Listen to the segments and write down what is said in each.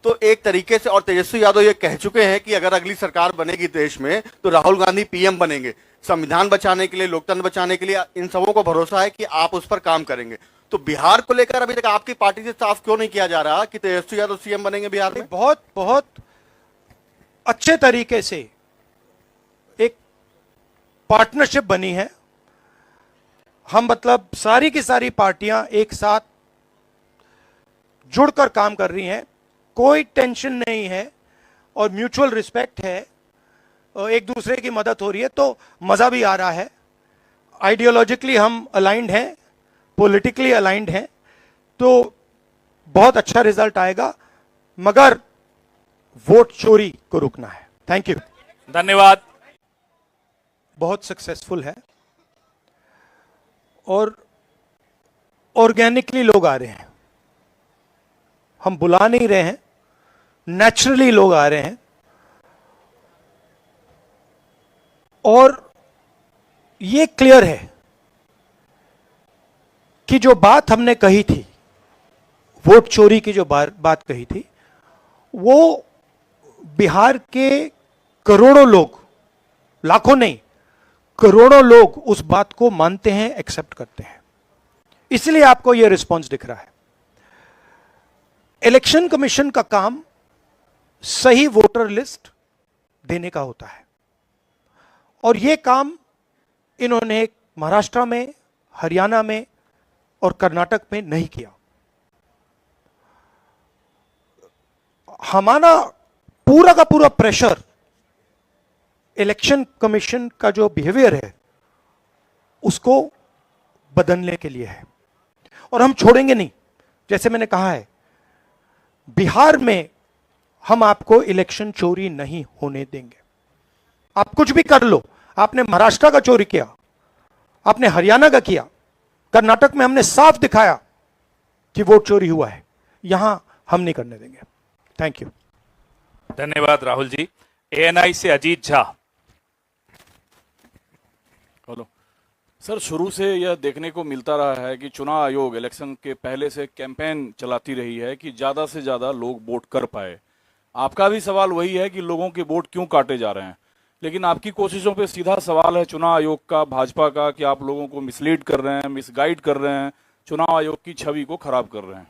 तो एक तरीके से, और तेजस्वी यादव ये कह चुके हैं कि अगर अगली सरकार बनेगी देश में तो राहुल गांधी पीएम बनेंगे। संविधान बचाने के लिए, लोकतंत्र बचाने के लिए इन सबों को भरोसा है कि आप उस पर काम करेंगे। तो बिहार को लेकर अभी तक आपकी पार्टी से साफ क्यों नहीं किया जा रहा कि तेजस्वी यादव सीएम बनेंगे बिहार में? बहुत बहुत अच्छे तरीके से एक पार्टनरशिप बनी है। हम मतलब सारी की सारी पार्टियां एक साथ जुड़कर काम कर रही हैं, कोई टेंशन नहीं है और म्यूचुअल रिस्पेक्ट है, एक दूसरे की मदद हो रही है, तो मजा भी आ रहा है। आइडियोलॉजिकली हम अलाइंड हैं, पॉलिटिकली अलाइंड हैं, तो बहुत अच्छा रिजल्ट आएगा, मगर वोट चोरी को रुकना है। थैंक यू, धन्यवाद। बहुत सक्सेसफुल है और ऑर्गेनिकली लोग आ रहे हैं, हम बुला नहीं रहे हैं, नेचुरली लोग आ रहे हैं। और यह क्लियर है कि जो बात हमने कही थी, वोट चोरी की जो बात कही थी, वो बिहार के करोड़ों लोग, लाखों नहीं, करोड़ों लोग उस बात को मानते हैं, एक्सेप्ट करते हैं। इसलिए आपको यह रिस्पॉन्स दिख रहा है। इलेक्शन कमीशन का काम सही वोटर लिस्ट देने का होता है और यह काम इन्होंने महाराष्ट्र में, हरियाणा में और कर्नाटक में नहीं किया। हमारा पूरा का पूरा प्रेशर इलेक्शन कमीशन का जो बिहेवियर है उसको बदलने के लिए है और हम छोड़ेंगे नहीं। जैसे मैंने कहा है, बिहार में हम आपको इलेक्शन चोरी नहीं होने देंगे। आप कुछ भी कर लो, आपने महाराष्ट्र का चोरी किया, आपने हरियाणा का किया, कर्नाटक में हमने साफ दिखाया कि वोट चोरी हुआ है, यहां हम नहीं करने देंगे। थैंक यू, धन्यवाद राहुल जी। एएनआई से अजीत झा। हेलो सर, शुरू से यह देखने को मिलता रहा है कि चुनाव आयोग इलेक्शन के पहले से कैंपेन चलाती रही है कि ज्यादा से ज्यादा लोग वोट कर पाए। आपका भी सवाल वही है कि लोगों के वोट क्यों काटे जा रहे हैं, लेकिन आपकी कोशिशों पे सीधा सवाल है चुनाव आयोग का, भाजपा का, कि आप लोगों को मिसलीड कर रहे हैं, मिसगाइड कर रहे हैं, चुनाव आयोग की छवि को खराब कर रहे हैं।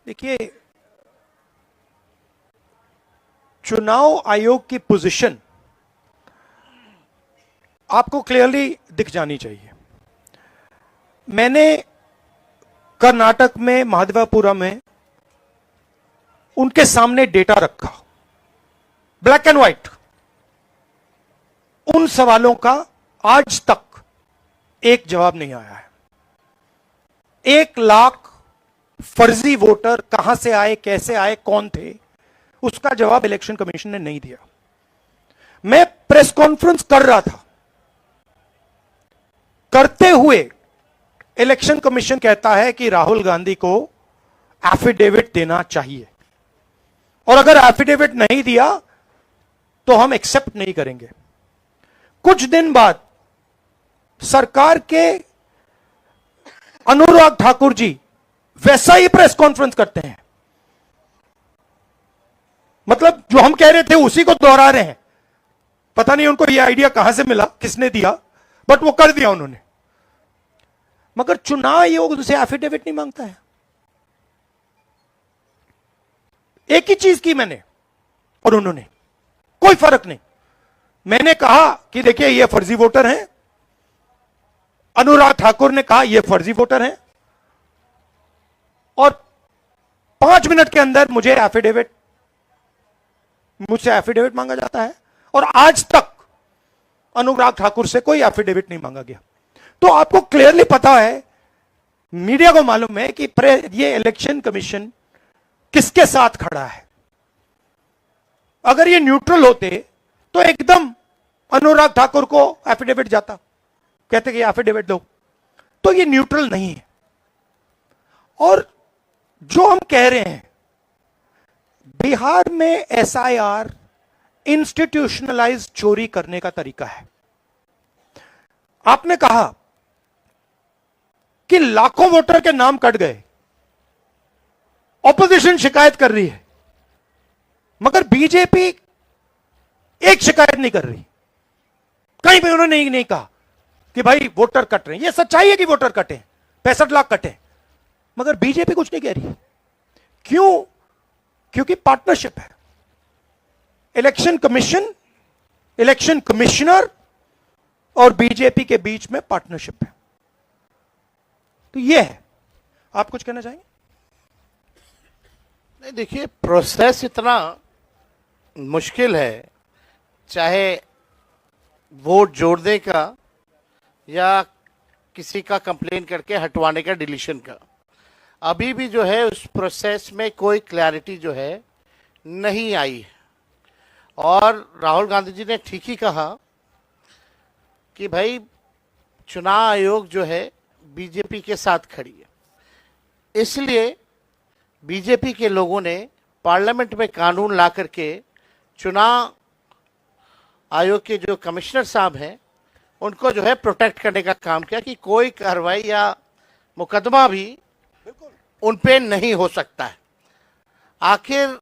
देखिए, चुनाव आयोग की पोजीशन आपको क्लियरली दिख जानी चाहिए। मैंने कर्नाटक में, महादेवपुरम में उनके सामने डेटा रखा, ब्लैक एंड व्हाइट। उन सवालों का आज तक एक जवाब नहीं आया है। 1 लाख फर्जी वोटर कहां से आए, कैसे आए, कौन थे, उसका जवाब इलेक्शन कमीशन ने नहीं दिया। मैं प्रेस कॉन्फ्रेंस कर रहा था, करते हुए इलेक्शन कमीशन कहता है कि राहुल गांधी को एफिडेविट देना चाहिए और अगर एफिडेविट नहीं दिया तो हम एक्सेप्ट नहीं करेंगे। कुछ दिन बाद सरकार के अनुराग ठाकुर जी वैसा ही प्रेस कॉन्फ्रेंस करते हैं, मतलब जो हम कह रहे थे उसी को दोहरा रहे हैं। पता नहीं उनको यह आइडिया कहां से मिला, किसने दिया, बट वो कर दिया उन्होंने। मगर चुनाव आयोग उनसे एफिडेविट नहीं मांगता है। एक ही चीज की मैंने और उन्होंने, कोई फर्क नहीं। मैंने कहा कि देखिए ये फर्जी वोटर हैं, अनुराग ठाकुर ने कहा ये फर्जी वोटर हैं, और 5 मिनट के अंदर मुझसे एफिडेविट मांगा जाता है और आज तक अनुराग ठाकुर से कोई एफिडेविट नहीं मांगा गया। तो आपको क्लियरली पता है, मीडिया को मालूम है कि ये इलेक्शन कमीशन किसके साथ खड़ा है। अगर ये न्यूट्रल होते तो एकदम अनुराग ठाकुर को एफिडेविट जाता, कहते कि एफिडेविट दो। तो ये न्यूट्रल नहीं है। और जो हम कह रहे हैं, बिहार में एसआईआर इंस्टीट्यूशनलाइज चोरी करने का तरीका है। आपने कहा कि लाखों वोटर के नाम कट गए, ऑपोजिशन शिकायत कर रही है, मगर बीजेपी एक शिकायत नहीं कर रही। कहीं भी उन्होंने नहीं कहा कि भाई वोटर कट रहे हैं। ये सच्चाई है कि वोटर कटे, 65 लाख कटे, मगर बीजेपी कुछ नहीं कह रही। क्यों? क्योंकि पार्टनरशिप है। इलेक्शन कमीशन, इलेक्शन कमिश्नर और बीजेपी के बीच में पार्टनरशिप है। तो ये है। आप कुछ कहना चाहेंगे? नहीं, देखिए, प्रोसेस इतना मुश्किल है, चाहे वोट जोड़ने का या किसी का कंप्लेन करके हटवाने का, डिलीशन का। अभी भी जो है उस प्रोसेस में कोई क्लैरिटी जो है नहीं आई है। और राहुल गांधी जी ने ठीक ही कहा कि भाई चुनाव आयोग जो है बीजेपी के साथ खड़ी है, इसलिए बीजेपी के लोगों ने पार्लियामेंट में कानून ला करके चुनाव आयोग के जो कमिश्नर साहब हैं उनको जो है प्रोटेक्ट करने का काम किया कि कोई कार्रवाई या मुकदमा भी उन पे नहीं हो सकता है। आखिर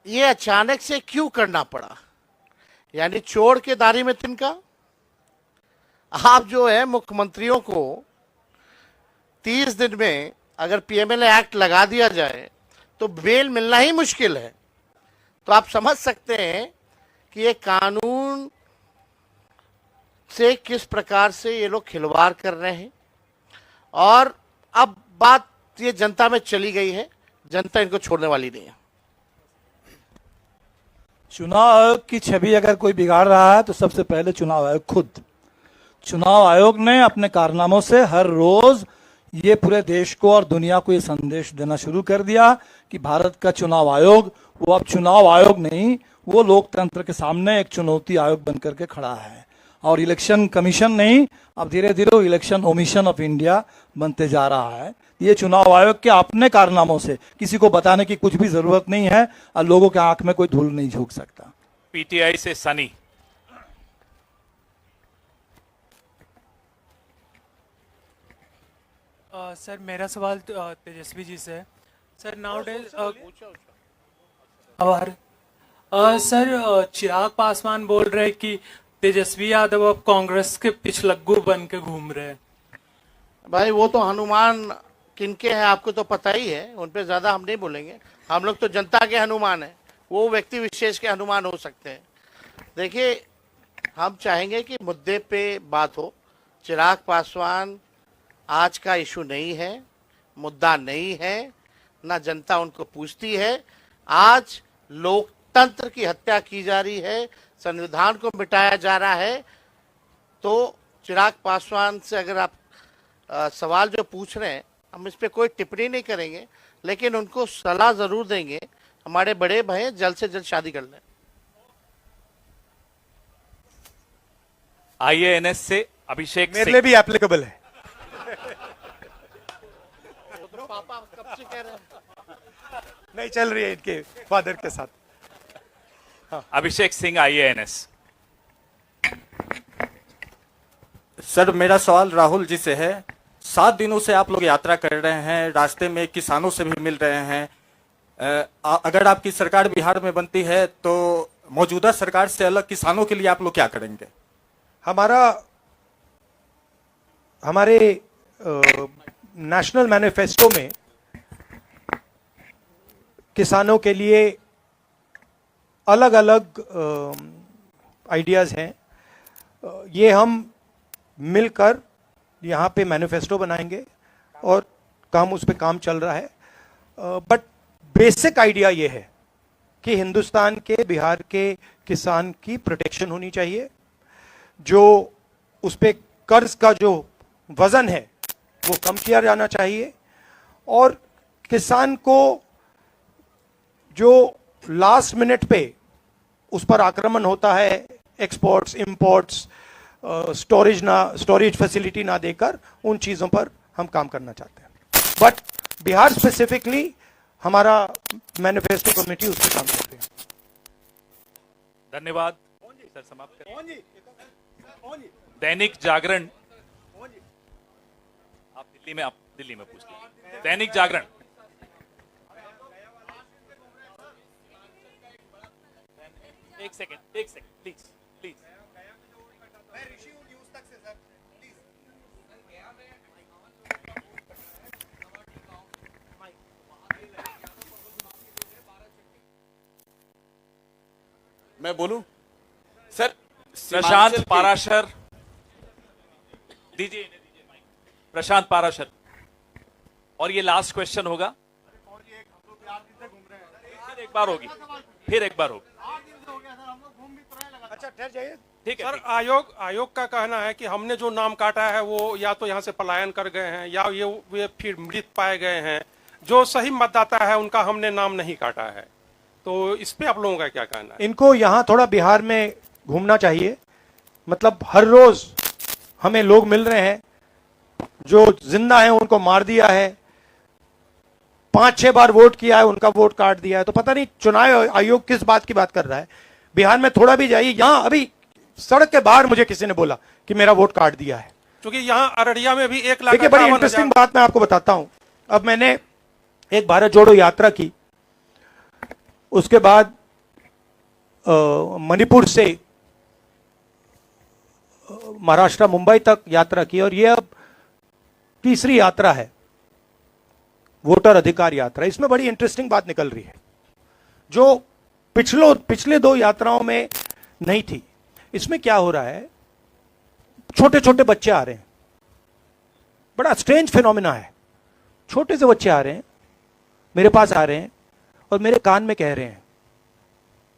ये अचानक से क्यों करना पड़ा? यानी चोर के दाढ़ी में तिनका। आप जो है मुख्यमंत्रियों को 30 दिन में अगर पीएमएलए एक्ट लगा दिया जाए तो बेल मिलना ही मुश्किल है। तो आप समझ सकते हैं कि ये कानून से किस प्रकार से ये लोग खिलवाड़ कर रहे हैं। और अब बात ये जनता में चली गई है, जनता इनको छोड़ने वाली नहीं है। चुनाव आयोग की छवि अगर कोई बिगाड़ रहा है तो सबसे पहले चुनाव आयोग खुद। चुनाव आयोग ने अपने कारनामों से हर रोज ये पूरे देश को और दुनिया को ये संदेश देना शुरू कर दिया कि भारत का चुनाव आयोग वो अब चुनाव आयोग नहीं, वो लोकतंत्र के सामने एक चुनौती आयोग बनकर के खड़ा है। और इलेक्शन कमीशन नहीं, अब धीरे धीरे वो इलेक्शन ओमिशन ऑफ इंडिया बनते जा रहा है। ये चुनाव आयोग के अपने कारनामों से किसी को बताने की कुछ भी जरूरत नहीं है और लोगों के आंख में कोई धूल नहीं झोंक सकता। पीटीआई से सनी। सर मेरा सवाल तेजस्वी जी से है। Sir now days sir Chirag Paswan बोल रहे कि तेजस्वी यादव अब कांग्रेस के पिछलग्गू बन के घूम रहे हैं। भाई वो तो हनुमान किनके हैं आपको तो पता ही है, उन पे ज्यादा हम नहीं बोलेंगे। हम लोग तो जनता के हनुमान हैं, वो व्यक्ति विशेष के हनुमान हो सकते हैं। देखिए, हम चाहेंगे कि मुद्दे पे बात हो। चिराग पासवान आज का इशू नहीं है, मुद्दा नहीं है, ना जनता उनको पूछती है। आज लोकतंत्र की हत्या की जा रही है, संविधान को मिटाया जा रहा है। तो चिराग पासवान से अगर आप सवाल जो पूछ रहे हैं, हम इस पे कोई टिप्पणी नहीं करेंगे, लेकिन उनको सलाह जरूर देंगे। हमारे बड़े भाई जल्द से जल्द शादी कर लें। आईएएनएस से अभिषेक मेरे सिंह। लिए भी एप्लीकेबल है। तो पापा कब से कह रहे हैं? नहीं चल रही है इनके फादर के साथ। अभिषेक सिंह आईएएनएस। सर मेरा सवाल राहुल जी से है। 7 दिनों से आप लोग यात्रा कर रहे हैं, रास्ते में किसानों से भी मिल रहे हैं। अगर आपकी सरकार बिहार में बनती है तो मौजूदा सरकार से अलग किसानों के लिए आप लोग क्या करेंगे? हमारे नेशनल मैनिफेस्टो में किसानों के लिए अलग अलग आइडियाज हैं। ये हम मिलकर यहाँ पे मैनिफेस्टो बनाएंगे और उस पे काम चल रहा है। बट बेसिक आइडिया ये है कि हिंदुस्तान के, बिहार के किसान की प्रोटेक्शन होनी चाहिए। जो उस पे कर्ज का जो वजन है वो कम किया जाना चाहिए। और किसान को जो लास्ट मिनट पे उस पर आक्रमण होता है, एक्सपोर्ट्स, इंपोर्ट्स, स्टोरेज फैसिलिटी ना देकर, उन चीजों पर हम काम करना चाहते हैं। बट बिहार स्पेसिफिकली हमारा मैनिफेस्टो कमेटी उस पर काम करते हैं। धन्यवाद सर, समाप्त करें। दैनिक जागरण। आप दिल्ली में पूछ लीजिए। Dainik Jagran. Second please please. मैं बोलूं सर? प्रशांत सीमांचल के- पाराशर दीजिए इन्हें, दीजिए माइक। प्रशांत पाराशर, और ये लास्ट क्वेश्चन होगा। फिर एक बार होगी, फिर एक बार होगी। अच्छा ठहर जाइए। ठीक है, सर ठीक। आयोग का कहना है कि हमने जो नाम काटा है वो या तो यहाँ से पलायन कर गए हैं या ये फिर मृत पाए गए हैं। जो सही मतदाता है उनका हमने नाम नहीं काटा है। तो इस पे आप लोगों का क्या कहना है? इनको यहाँ थोड़ा बिहार में घूमना चाहिए। मतलब हर रोज हमें लोग मिल रहे हैं जो जिंदा हैं, उनको मार दिया है, 5-6 बार वोट किया है, उनका वोट काट दिया है। तो पता नहीं चुनाव आयोग किस बात की बात कर रहा है। बिहार में थोड़ा भी जाइए, यहां अभी सड़क के बाहर मुझे किसी ने बोला कि मेरा वोट काट दिया है। क्योंकि यहाँ अररिया में भी 1 लाख देखिए बड़ी इंटरेस्टिंग बात मैं आपको बताता हूं। अब मैंने एक भारत जोड़ो यात्रा की, उसके बाद मणिपुर से महाराष्ट्र मुंबई तक यात्रा की, और यह अब तीसरी यात्रा है, वोटर अधिकार यात्रा। इसमें बड़ी इंटरेस्टिंग बात निकल रही है जो पिछले 2 यात्राओं में नहीं थी। इसमें क्या हो रहा है, छोटे छोटे बच्चे आ रहे हैं, बड़ा स्ट्रेंज फिनोमिना है। छोटे से बच्चे आ रहे हैं, मेरे पास आ रहे हैं और मेरे कान में कह रहे हैं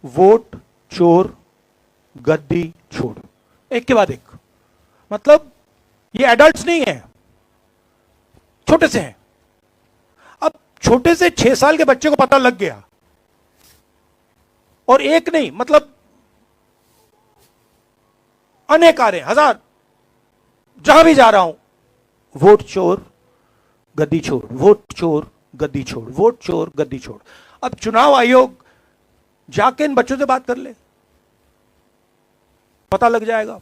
वोट चोर गद्दी छोड़, एक के बाद एक। मतलब ये एडल्ट्स नहीं है, छोटे से हैं। अब छोटे से 6 साल के बच्चे को पता लग गया, और एक नहीं, मतलब अनेक आ रहे हैं, हजार। जहां भी जा रहा हूं, वोट चोर गद्दी छोड़, वोट चोर गद्दी छोड़, वोट चोर गद्दी छोड़। अब चुनाव आयोग जाके इन बच्चों से बात कर ले, पता लग जाएगा।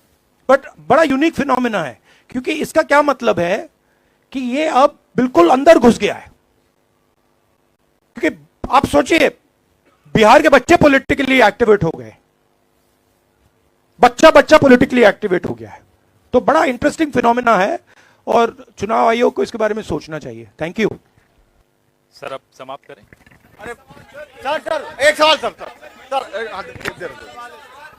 बट बड़ा यूनिक फिनोमिना है, क्योंकि इसका क्या मतलब है कि ये अब बिल्कुल अंदर घुस गया है। क्योंकि आप सोचिए, बिहार के बच्चे पॉलिटिकली एक्टिवेट हो गए, बच्चा पॉलिटिकली एक्टिवेट हो गया है। तो बड़ा इंटरेस्टिंग फिनोमिना है और चुनाव आयोग को इसके बारे में सोचना चाहिए। थैंक यू सर, अब समाप्त करें। अरे सर एक सवाल सर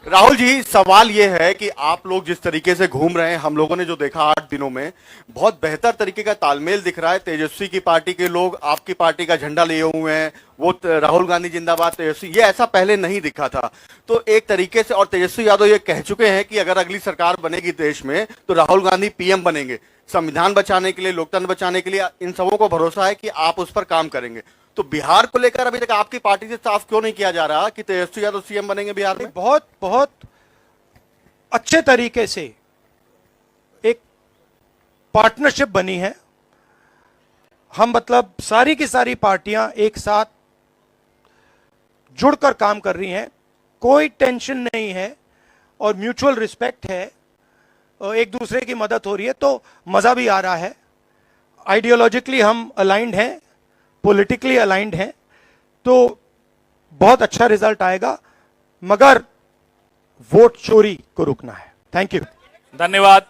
राहुल जी, सवाल यह है कि आप लोग जिस तरीके से घूम रहे हैं, हम लोगों ने जो देखा 8 दिनों में, बहुत बेहतर तरीके का तालमेल दिख रहा है। तेजस्वी की पार्टी के लोग आपकी पार्टी का झंडा लिए हुए हैं, वो राहुल गांधी जिंदाबाद तेजस्वी, ये ऐसा पहले नहीं दिखा था। तो एक तरीके से, और तेजस्वी यादव ये कह चुके हैं कि अगर अगली सरकार बनेगी देश में तो राहुल गांधी पीएम बनेंगे। संविधान बचाने के लिए, लोकतंत्र बचाने के लिए इन सबों को भरोसा है कि आप उस पर काम करेंगे। तो बिहार को लेकर अभी तक आपकी पार्टी से साफ क्यों नहीं किया जा रहा कि तेजस्वी यादव सीएम बनेंगे बिहार में? बहुत अच्छे तरीके से एक पार्टनरशिप बनी है। हम मतलब सारी की सारी पार्टियां एक साथ जुड़कर काम कर रही हैं, कोई टेंशन नहीं है और म्यूचुअल रिस्पेक्ट है, और एक दूसरे की मदद हो रही है, तो मजा भी आ रहा है। आइडियोलॉजिकली हम अलाइंड हैं, पॉलिटिकली अलाइंड हैं, तो बहुत अच्छा रिजल्ट आएगा, मगर वोट चोरी को रुकना है। थैंक यू, धन्यवाद।